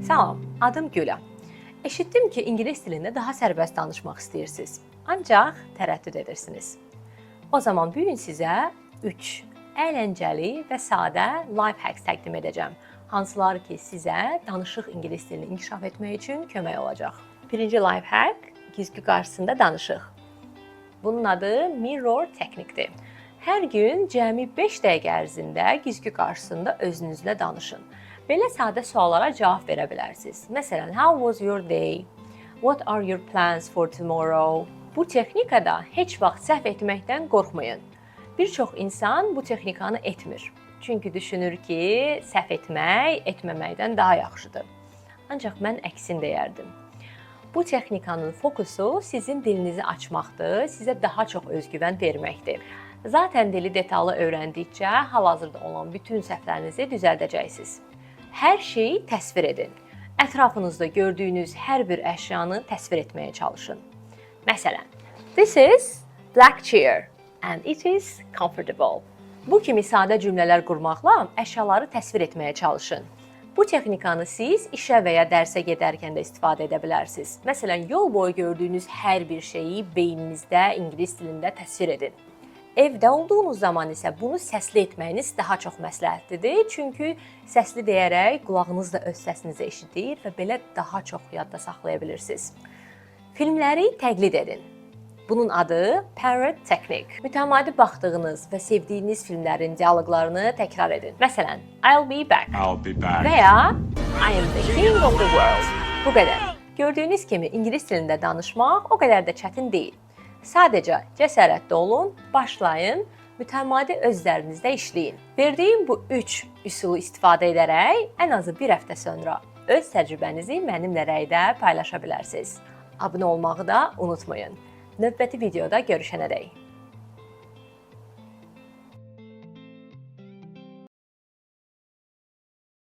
Salam, adım Gülə. Eşitdim ki, ingilis dilində daha sərbəst danışmaq istəyirsiniz, ancaq tərəddüd edirsiniz. O zaman bu gün sizə 3 əyləncəli və sadə life hacks təqdim edəcəm, hansıları ki, sizə danışıq ingilis dilini inkişaf etmək üçün kömək olacaq. Birinci life hack, güzgü qarşısında danışıq. Bunun adı mirror texnikdir. Hər gün cəmi 5 dəqiqə ərzində güzgü qarşısında özünüzlə danışın. Belə sadə suallara cavab verə bilərsiniz. Məsələn, how was your day? What are your plans for tomorrow? Bu texnikada heç vaxt səhv etməkdən qorxmayın. Bir çox insan bu texnikanı etmir. Çünki düşünür ki, səhv etmək etməməkdən daha yaxşıdır. Ancaq mən əksini deyərdim. Bu texnikanın fokusu sizin dilinizi açmaqdır, sizə daha çox özgüvən verməkdir. Zaten dili detallı öyrəndikcə hal-hazırda olan bütün səhvlərinizi düzəldəcəksiniz. Hər şeyi təsvir edin. Ətrafınızda gördüyünüz hər bir əşyanı təsvir etməyə çalışın. Məsələn, this is black chair and it is comfortable. Bu kimi sadə cümlələr qurmaqla əşyaları təsvir etməyə çalışın. Bu texnikanı siz işə və ya dərsə gedərkən də istifadə edə bilərsiniz. Məsələn, yol boyu gördüyünüz hər bir şeyi beyninizdə ingilis dilində təsvir edin. Evdə olduğunuz zaman isə bunu səsli etməyiniz daha çox məsləhətlidir. Çünki səsli deyərək qulağınız da öz səsinizi eşidir və belə daha çox yadda saxlaya bilirsiniz. Filmləri təqlid edin. Bunun adı parrot technique. Mütəmadi baxdığınız və sevdiyiniz filmlərin dialoqlarını təkrar edin. Məsələn, I'll be back və ya I am the king of the world. Bu qədər. Gördüyünüz kimi ingilis dilində danışmaq o qədər də çətin deyil. Sadəcə cəsarətli olun, başlayın, mütəmadi özlərinizdə işləyin. Verdiyim bu 3 üsulu istifadə edərək ən azı bir həftə sonra öz təcrübənizi mənimlə rəydə paylaşa bilərsiniz. Abunə olmağı da unutmayın. Növbəti videoda görüşənədək.